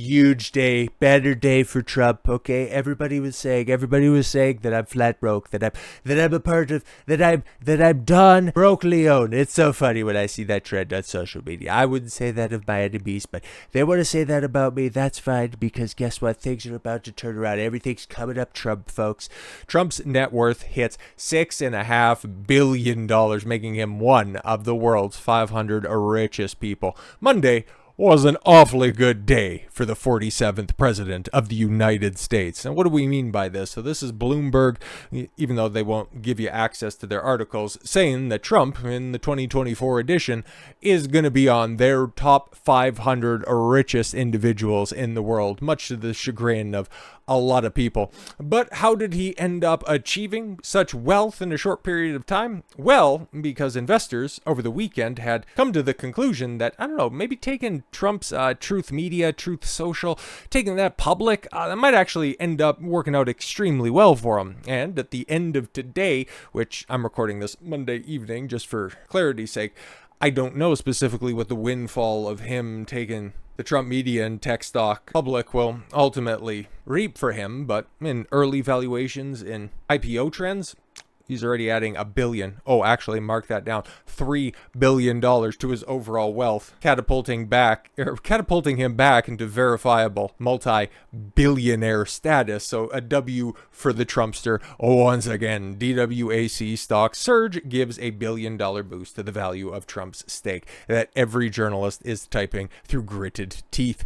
huge day, better day for Trump. Okay, everybody was saying that I'm flat broke, that I'm a part of, that I'm Don Broke Leone. It's so funny when I see that trend on social media. I wouldn't say that of my enemies, but they want to say that about me. That's fine, because guess what? Things are about to turn around. Everything's coming up, Trump, folks. Trump's net worth hits $6.5 billion, making him one of the world's 500 richest people. Monday was an awfully good day for the 47th president of the United States. And what do we mean by this? So this is Bloomberg, even though they won't give you access to their articles, saying that Trump, in the 2024 edition, is going to be on their top 500 richest individuals in the world, much to the chagrin of a lot of people. But how did he end up achieving such wealth in a short period of time? Well, because investors over the weekend had come to the conclusion that, I don't know, maybe taking Trump's Truth Media, Truth Social, taking that public, that might actually end up working out extremely well for him. And at the end of today, which I'm recording this Monday evening just for clarity's sake, I don't know specifically what the windfall of him taking the Trump media and tech stock public will ultimately reap for him, but in early valuations in IPO trends, he's already adding $1 billion. Oh, actually, mark that down. $3 billion to his overall wealth, catapulting him back into verifiable multi-billionaire status. So a W for the Trumpster. Once again, DWAC stock surge gives a $1 billion boost to the value of Trump's stake that every journalist is typing through gritted teeth.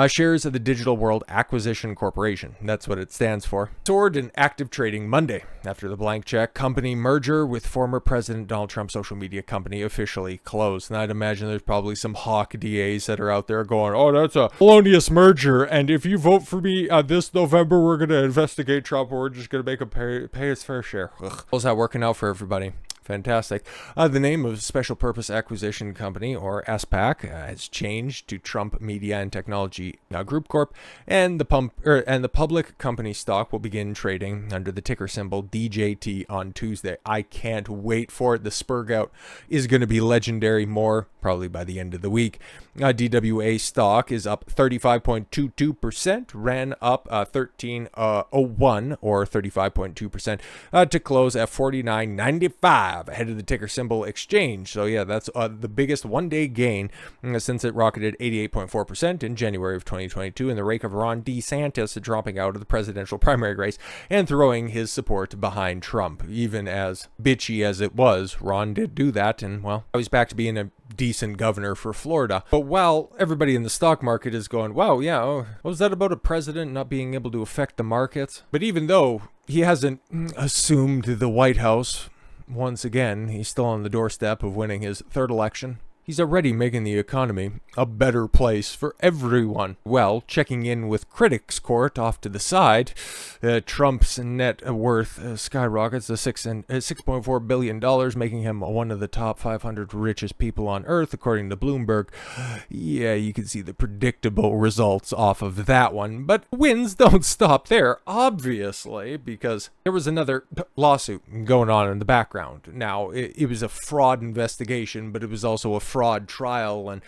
Shares of the Digital World Acquisition Corporation, that's what it stands for, soared in active trading Monday after the blank check company merger with former President Donald Trump's social media company officially closed. And I'd imagine there's probably some hawk DAs that are out there going, oh, that's a felonious merger, and if you vote for me this November, we're going to investigate Trump, or we're just going to make him pay his fair share. Ugh. How's that working out for everybody? Fantastic. The name of Special Purpose Acquisition Company, or SPAC, has changed to Trump Media and Technology Group Corp, and the public company stock will begin trading under the ticker symbol DJT on Tuesday. I can't wait for it. The spurg out is going to be legendary. More probably by the end of the week. DWA stock is up 35.22%, ran up 13.01 or 35.2% to close at 49.95 ahead of the ticker symbol exchange. So yeah, that's the biggest one-day gain since it rocketed 88.4% in January of 2022 in the wake of Ron DeSantis dropping out of the presidential primary race and throwing his support behind Trump. Even as bitchy as it was, Ron did do that, and well, he's back to being a decent governor for Florida. But while everybody in the stock market is going, wow, yeah, what was that about a president not being able to affect the markets? But even though he hasn't assumed the White House, once again, he's still on the doorstep of winning his third election. He's already making the economy a better place for everyone. Well, checking in with Critics Court off to the side, Trump's net worth skyrockets to $6.4 billion, making him one of the top 500 richest people on Earth, according to Bloomberg. Yeah, you can see the predictable results off of that one. But wins don't stop there, obviously, because there was another lawsuit going on in the background. Now, it was a fraud investigation, but it was also a fraud trial, and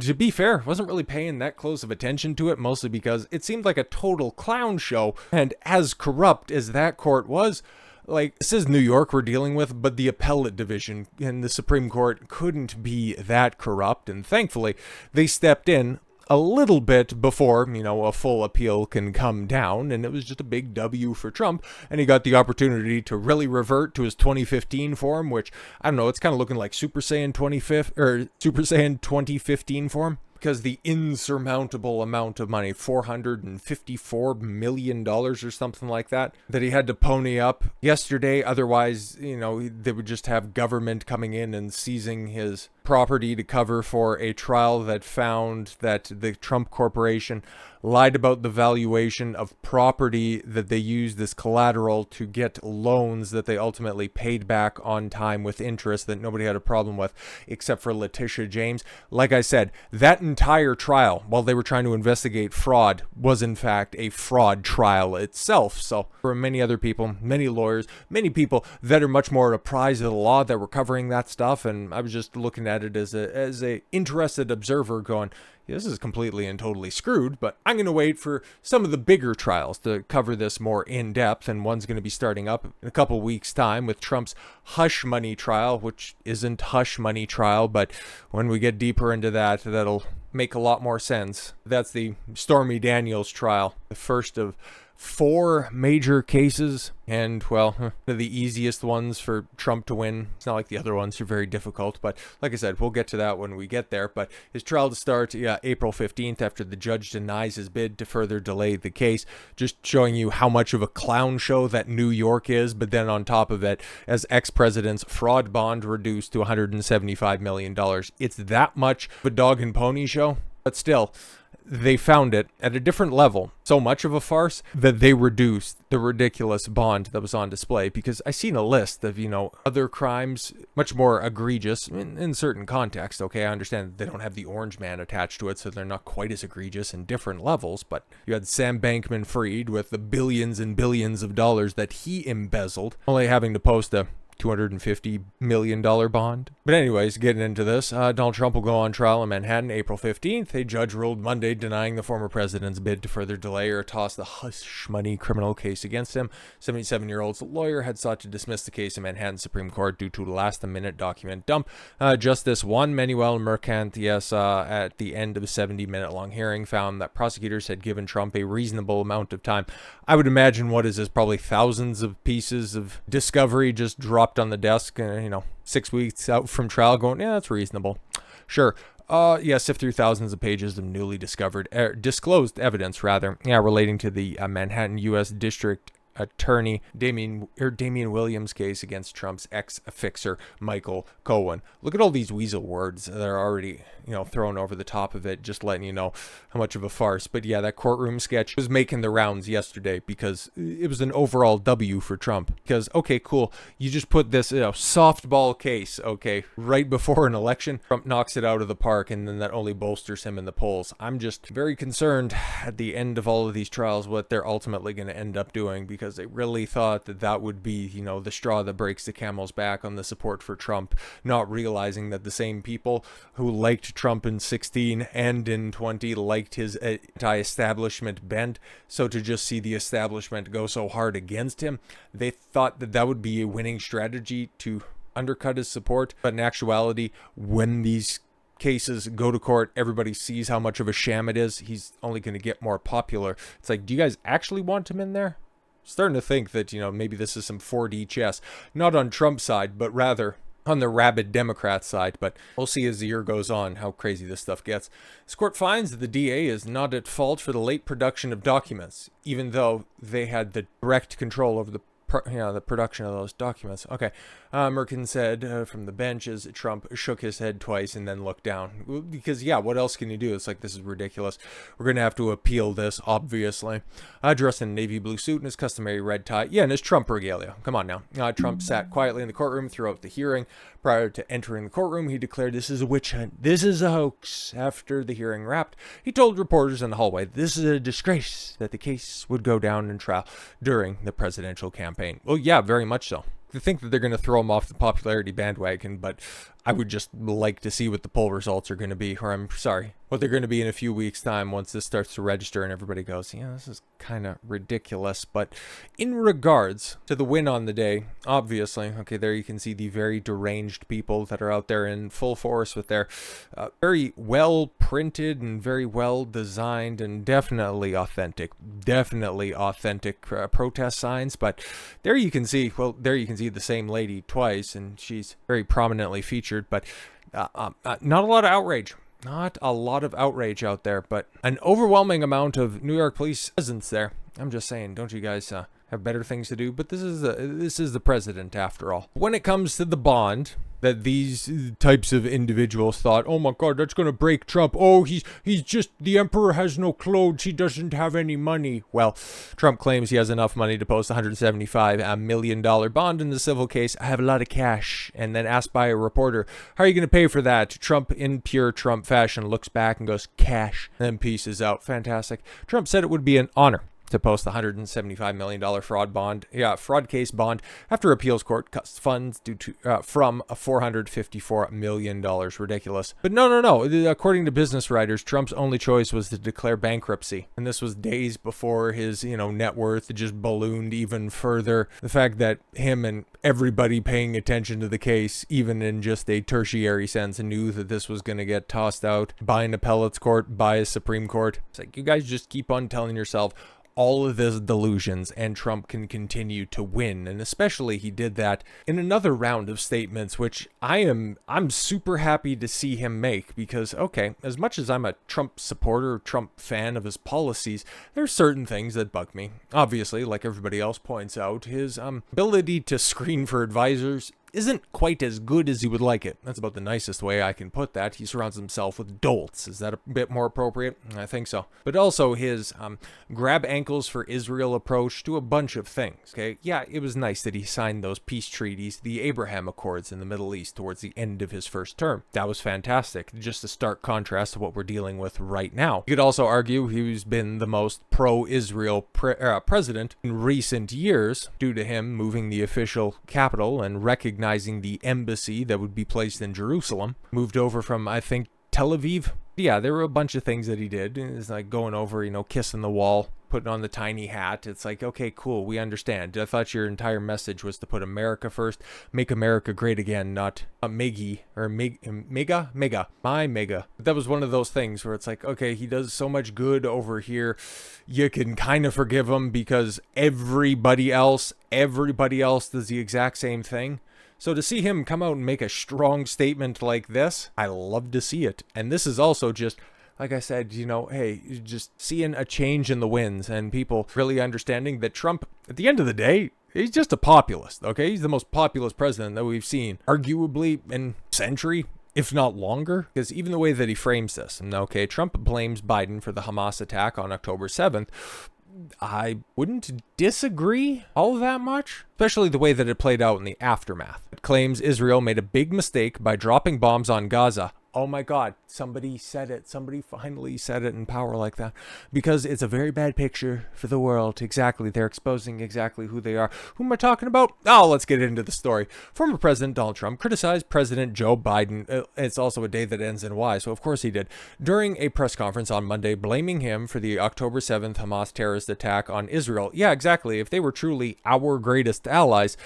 to be fair, wasn't really paying that close of attention to it, mostly because it seemed like a total clown show. And as corrupt as that court was, like, this is New York we're dealing with, but the appellate division in the Supreme Court couldn't be that corrupt, and thankfully they stepped in a little bit before, a full appeal can come down, and it was just a big W for Trump, and he got the opportunity to really revert to his 2015 form, which, I don't know, it's kind of looking like Super Saiyan 2015 form, because the insurmountable amount of money, $454 million or something like that he had to pony up yesterday. Otherwise, they would just have government coming in and seizing his property to cover for a trial that found that the Trump Corporation lied about the valuation of property that they used as collateral to get loans that they ultimately paid back on time with interest that nobody had a problem with, except for Letitia James. Like I said, that entire trial, while they were trying to investigate fraud, was in fact a fraud trial itself. So for many other people, many lawyers, many people that are much more apprised of the law that were covering that stuff, and I was just looking at at it as a interested observer going, this is completely and totally screwed, but I'm going to wait for some of the bigger trials to cover this more in depth, and one's going to be starting up in a couple weeks' time with Trump's hush money trial, which isn't hush money trial, but when we get deeper into that, that'll make a lot more sense. That's the Stormy Daniels trial, the first of 4 major cases, and well, the easiest ones for Trump to win. It's not like the other ones are very difficult, but like I said, we'll get to that when we get there. But his trial to start April 15th after the judge denies his bid to further delay the case, just showing you how much of a clown show that New York is. But then on top of it, as ex-president's fraud bond reduced to $175 million, it's that much of a dog and pony show. But still, they found it at a different level, so much of a farce that they reduced the ridiculous bond that was on display. Because I seen a list of, other crimes much more egregious in certain contexts. Okay, I understand they don't have the orange man attached to it, so they're not quite as egregious in different levels. But you had Sam Bankman-Fried with the billions and billions of dollars that he embezzled, only having to post a $250 million bond. But anyways, getting into this, Donald Trump will go on trial in Manhattan April 15th. A judge ruled Monday denying the former president's bid to further delay or toss the hush money criminal case against him. 77-year-old's lawyer had sought to dismiss the case in Manhattan Supreme Court due to last-minute document dump. Justice Juan Manuel Mercant, at the end of a 70-minute-long hearing, found that prosecutors had given Trump a reasonable amount of time. I would imagine, what is this, probably thousands of pieces of discovery just dropped on the desk, 6 weeks out from trial, going, yeah, that's reasonable. Sure. Sift through thousands of pages of newly disclosed evidence, relating to the Manhattan U.S. District Attorney Damian Williams' case against Trump's ex-fixer Michael Cohen. Look at all these weasel words that are already, thrown over the top of it, just letting you know how much of a farce. But yeah, that courtroom sketch was making the rounds yesterday because it was an overall W for Trump. Because, okay, cool, you just put this softball case, right before an election. Trump knocks it out of the park, and then that only bolsters him in the polls. I'm just very concerned at the end of all of these trials what they're ultimately going to end up doing, because they really thought that would be, the straw that breaks the camel's back on the support for Trump, not realizing that the same people who liked Trump in 16 and in 20 liked his anti-establishment bent. So to just see the establishment go so hard against him, they thought that would be a winning strategy to undercut his support. But in actuality, when these cases go to court, everybody sees how much of a sham it is. He's only going to get more popular. It's like, do you guys actually want him in there? Starting to think that, maybe this is some 4D chess, not on Trump's side, but rather on the rabid Democrat side. But we'll see as the year goes on how crazy this stuff gets. This court finds that the DA is not at fault for the late production of documents, even though they had the direct control over the production of those documents. Okay. Merkin said from the bench as Trump shook his head twice and then looked down. Because, what else can you do? It's like, this is ridiculous. We're going to have to appeal this, obviously. Dressed in a navy blue suit and his customary red tie. Yeah, and his Trump regalia. Come on now. Trump sat quietly in the courtroom throughout the hearing. Prior to entering the courtroom, he declared, "This is a witch hunt. This is a hoax." After the hearing wrapped, he told reporters in the hallway, "This is a disgrace," that the case would go down in trial during the presidential campaign. Well, yeah, very much so. I think that they're going to throw him off the popularity bandwagon, but I would just like to see what the poll results are going to be, or I'm sorry, what they're going to be in a few weeks' time once this starts to register and everybody goes, yeah, this is kind of ridiculous. But in regards to the win on the day, obviously, there you can see the very deranged people that are out there in full force with their very well printed and very well designed and definitely authentic protest signs. But there you can see the same lady twice, and she's very prominently featured, but not a lot of outrage. Not a lot of outrage out there, but an overwhelming amount of New York police presence there. I'm just saying, don't you guys have better things to do? But this is the president after all. When it comes to the bond that these types of individuals thought, oh my God, that's going to break Trump. Oh, he's just, the emperor has no clothes. He doesn't have any money. Well, Trump claims he has enough money to post a $175 million bond in the civil case. I have a lot of cash. And then asked by a reporter, how are you going to pay for that? Trump, in pure Trump fashion, looks back and goes, cash. And then pieces out. Fantastic. Trump said it would be an honor to post the $175 million fraud case bond after appeals court cuts funds due to from $454 million. Ridiculous. But no. According to business writers, Trump's only choice was to declare bankruptcy. And this was days before his, net worth just ballooned even further. The fact that him and everybody paying attention to the case, even in just a tertiary sense, knew that this was going to get tossed out by an appellate's court, by a Supreme Court. It's like, you guys just keep on telling yourself all of this delusions and Trump can continue to win. And especially he did that in another round of statements, which I'm super happy to see him make, because, okay, as much as I'm a Trump supporter, Trump fan of his policies, there's certain things that bug me. Obviously, like everybody else points out, his ability to screen for advisors isn't quite as good as he would like it. That's about the nicest way I can put that. He surrounds himself with dolts. Is that a bit more appropriate? I think so. But also his grab ankles for Israel approach to a bunch of things, okay? Yeah, it was nice that he signed those peace treaties, the Abraham Accords in the Middle East towards the end of his first term. That was fantastic. Just a stark contrast to what we're dealing with right now. You could also argue he's been the most pro-Israel president in recent years due to him moving the official capital and recognizing the embassy that would be placed in Jerusalem, moved over from, I think, Tel Aviv. Yeah, there were a bunch of things that he did. It's like going over, kissing the wall, putting on the tiny hat. It's like, okay, cool, we understand. I thought your entire message was to put America first, make America great again, not Meggy or Mega. But that was one of those things where it's like, okay, he does so much good over here, you can kind of forgive him because everybody else does the exact same thing. So to see him come out and make a strong statement like this, I love to see it. And this is also just, like I said, hey, just seeing a change in the winds and people really understanding that Trump, at the end of the day, he's just a populist, okay? He's the most populist president that we've seen, arguably in a century, if not longer. Because even the way that he frames this, okay, Trump blames Biden for the Hamas attack on October 7th. I wouldn't disagree all that much, especially the way that it played out in the aftermath. It claims Israel made a big mistake by dropping bombs on Gaza. Oh my God, somebody said it. Somebody finally said it in power like that. Because it's a very bad picture for the world. Exactly. They're exposing exactly who they are. Who am I talking about? Oh, let's get into the story. Former President Donald Trump criticized President Joe Biden. It's also a day that ends in Y, so of course he did. During a press conference on Monday, blaming him for the October 7th Hamas terrorist attack on Israel. Yeah, exactly. If they were truly our greatest allies,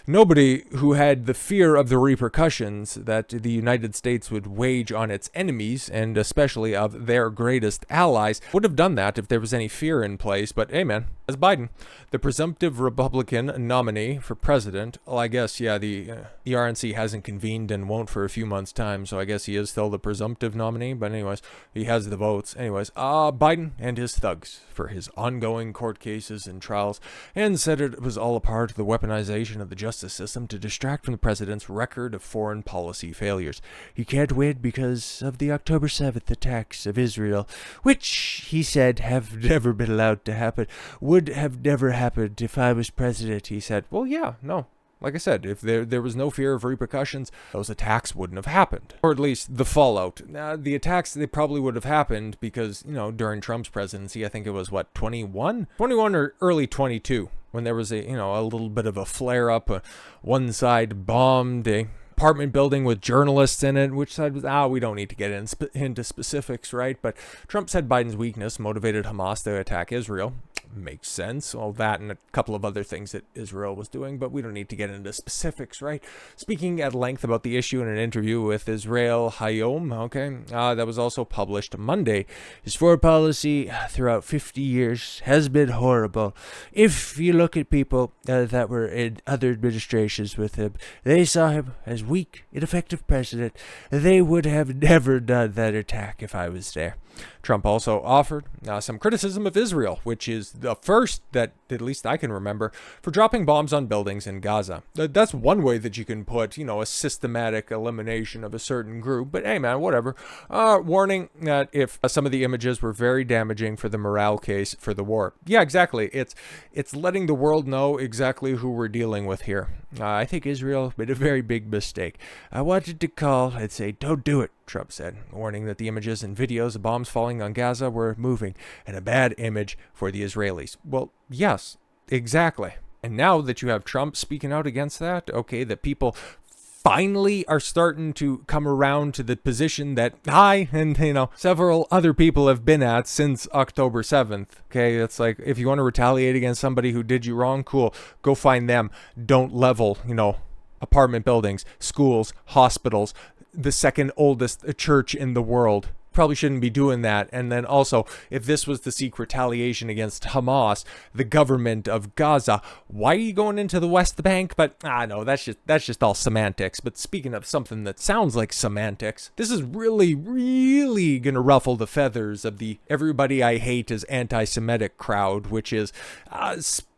nobody who had the fear of the repercussions that the United States would wage on its enemies, and especially of their greatest allies, would have done that if there was any fear in place. But hey man, as Biden, the presumptive Republican nominee for president, well, I guess, yeah, the RNC hasn't convened and won't for a few months' time, so I guess he is still the presumptive nominee, but anyways, he has the votes. Anyways, Biden and his thugs for his ongoing court cases and trials, and said it was all a part of the weaponization of the justice system to distract from the president's record of foreign policy failures. He can't win because of the October 7th attacks of Israel, which he said have never been allowed to happen, would have never happened if I was president. He said, well, yeah, no. Like I said, if there was no fear of repercussions, those attacks wouldn't have happened. Or at least the fallout. The attacks, they probably would have happened because, during Trump's presidency, I think it was, 21? 21 or early 22, when there was a little bit of a flare-up. One side bombed a apartment building with journalists in it. Which side was, we don't need to get into specifics, right? But Trump said Biden's weakness motivated Hamas to attack Israel. Makes sense. All that and a couple of other things that Israel was doing, but we don't need to get into specifics, right? Speaking at length about the issue in an interview with Israel Hayom, okay, that was also published Monday. His foreign policy throughout 50 years has been horrible. If you look at people that were in other administrations with him, they saw him as weak, ineffective president. They would have never done that attack if I was there. Trump also offered some criticism of Israel, which is the first that at least I can remember, for dropping bombs on buildings in Gaza. That's one way that you can put, a systematic elimination of a certain group. But hey, man, whatever. Warning that if some of the images were very damaging for the morale case for the war. Yeah, exactly. It's letting the world know exactly who we're dealing with here. I think Israel made a very big mistake. I wanted to call and say, don't do it. Trump said, warning that the images and videos of bombs falling on Gaza were moving and a bad image for the Israelis. Well, yes, exactly. And now that you have Trump speaking out against that, okay, that people finally are starting to come around to the position that I and, several other people have been at since October 7th. Okay, it's like, if you want to retaliate against somebody who did you wrong, cool, go find them. Don't level, apartment buildings, schools, hospitals, the second oldest church in the world. Probably shouldn't be doing that. And then also, if this was to seek retaliation against Hamas, the government of Gaza, why are you going into the West Bank? But no, that's just all semantics. But speaking of something that sounds like semantics, this is really, really gonna ruffle the feathers of the everybody I hate is anti-Semitic crowd, which is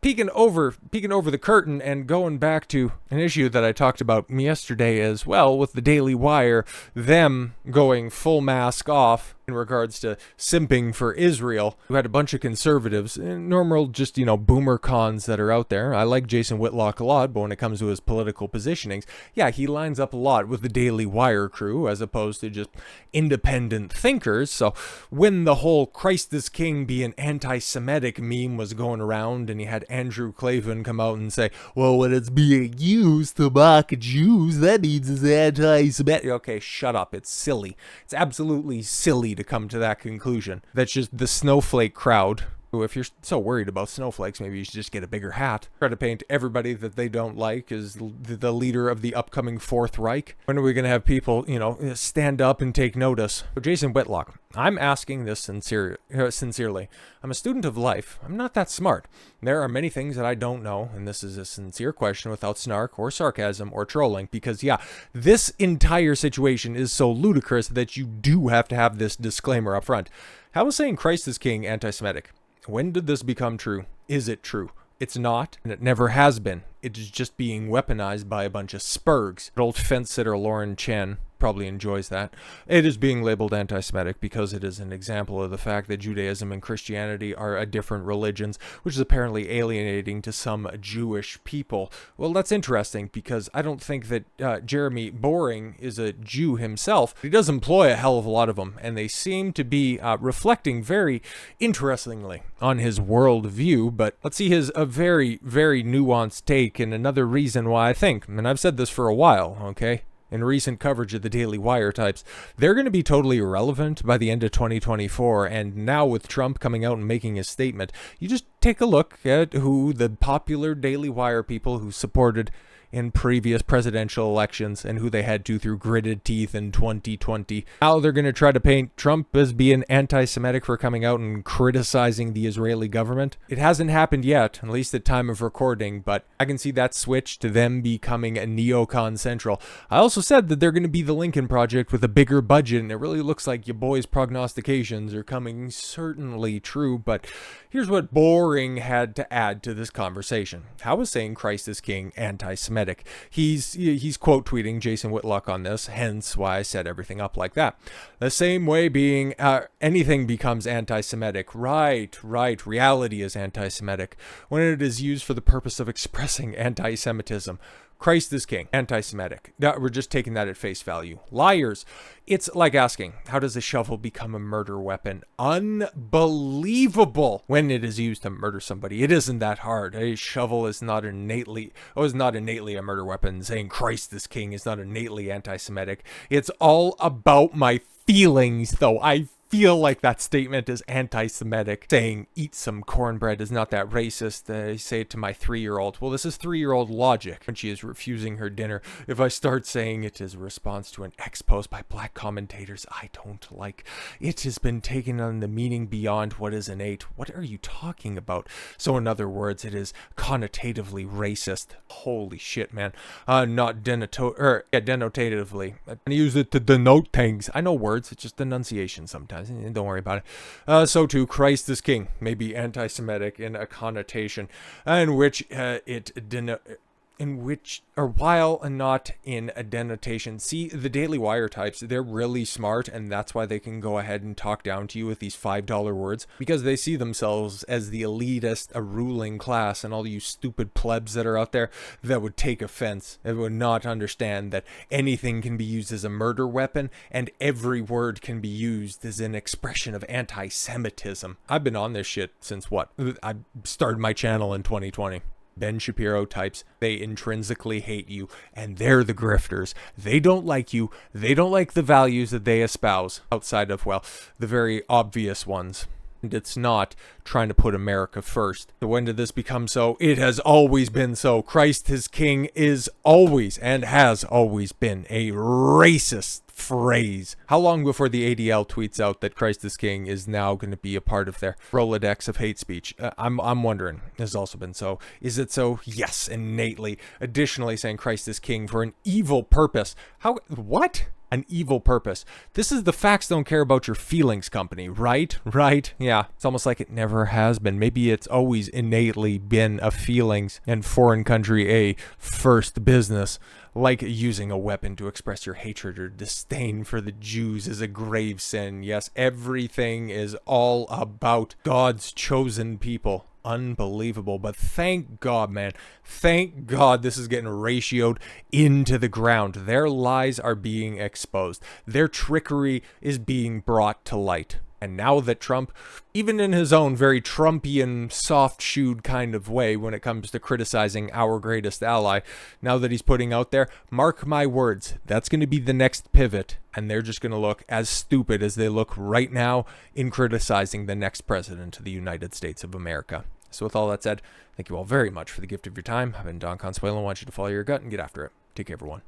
peeking over the curtain and going back to an issue that I talked about yesterday as well with the Daily Wire, them going full mask off in regards to simping for Israel. We had a bunch of conservatives, normal just, boomer cons that are out there. I like Jason Whitlock a lot, but when it comes to his political positionings, yeah, he lines up a lot with the Daily Wire crew as opposed to just independent thinkers. So when the whole Christ is King be an anti-Semitic meme was going around and you had Andrew Klavan come out and say, well, when it's being used to mock Jews, that means it's anti-Semitic. Okay, shut up. It's silly. It's absolutely silly to come to that conclusion. That's just the snowflake crowd. If you're so worried about snowflakes, maybe you should just get a bigger hat. Try to paint everybody that they don't like as the leader of the upcoming Fourth Reich. When are we going to have people, stand up and take notice? So Jason Whitlock, I'm asking this sincerely. I'm a student of life. I'm not that smart. There are many things that I don't know, and this is a sincere question without snark or sarcasm or trolling, because yeah, this entire situation is so ludicrous that you do have to have this disclaimer up front. How is saying Christ is King anti-Semitic? When did this become true? Is it true? It's not, and it never has been. It is just being weaponized by a bunch of spurgs. Old fence sitter Lauren Chen probably enjoys that. It is being labeled anti-Semitic because it is an example of the fact that Judaism and Christianity are different religions, which is apparently alienating to some Jewish people. Well, that's interesting because I don't think that Jeremy Boring is a Jew himself. He does employ a hell of a lot of them, and they seem to be reflecting very interestingly on his worldview. But let's see his very, very nuanced take, and another reason why I think, and I've said this for a while, okay? In recent coverage of the Daily Wire types, they're going to be totally irrelevant by the end of 2024. And now with Trump coming out and making his statement, you just take a look at who the popular Daily Wire people who supported in previous presidential elections and who they had to through gritted teeth in 2020. Now they're going to try to paint Trump as being anti-Semitic for coming out and criticizing the Israeli government. It hasn't happened yet, at least at time of recording, but I can see that switch to them becoming a NeoCon Central. I also said that they're going to be the Lincoln Project with a bigger budget, and it really looks like your boys' prognostications are coming certainly true, but here's what Boring had to add to this conversation. How is saying Christ is King anti-Semitic? He's quote tweeting Jason Whitlock on this, hence why I set everything up like that. The same way being anything becomes anti-Semitic. Right. Reality is anti-Semitic when it is used for the purpose of expressing anti-Semitism. Christ is King, anti-Semitic. We're just taking that at face value. Liars. It's like asking, how does a shovel become a murder weapon? Unbelievable when it is used to murder somebody. It isn't that hard. A shovel is not innately a murder weapon. Saying Christ is King is not innately anti-Semitic. It's all about my feelings, though. I feel like that statement is anti-Semitic. Saying eat some cornbread is not that racist. I say it to my 3-year-old. Well, this is 3-year-old logic when she is refusing her dinner. If I start saying it is a response to an X post by black commentators I don't like, it has been taken on the meaning beyond what is innate. What are you talking about? So in other words, it is connotatively racist. Holy shit, man. Not denotatively. I use it to denote things. I know words. It's just enunciation sometimes. Don't worry about it. So too, Christ is King may be anti-Semitic in a connotation in which it in which, or while not in a denotation. See, the Daily Wire types, they're really smart, and that's why they can go ahead and talk down to you with these $5 words, because they see themselves as the elitist, a ruling class, and all you stupid plebs that are out there that would take offense and would not understand that anything can be used as a murder weapon, and every word can be used as an expression of anti-Semitism. I've been on this shit since what? I started my channel in 2020. Ben Shapiro types, they intrinsically hate you, and they're the grifters. They don't like you. They don't like the values that they espouse outside of, well, the very obvious ones. And it's not trying to put America first. So when did this become so? It has always been so. Christ his king is always and has always been a racist phrase. How long before the ADL tweets out that Christ is king is now going to be a part of their Rolodex of hate speech? I'm wondering. Has also been so. Is it so? Yes, innately. Additionally, saying Christ is king for an evil purpose. How? What? An evil purpose. This is the facts don't care about your feelings company, right? Right? Yeah. It's almost like it never has been. Maybe it's always innately been a feelings and foreign country a first business. Like using a weapon to express your hatred or disdain for the Jews is a grave sin. Yes, everything is all about God's chosen people. Unbelievable. But thank God, man. Thank God this is getting ratioed into the ground. Their lies are being exposed. Their trickery is being brought to light. And now that Trump, even in his own very Trumpian, soft-shoed kind of way when it comes to criticizing our greatest ally, now that he's putting out there, mark my words, that's going to be the next pivot, and they're just going to look as stupid as they look right now in criticizing the next president of the United States of America. So with all that said, thank you all very much for the gift of your time. I've been Don Consuelo. I want you to follow your gut and get after it. Take care, everyone.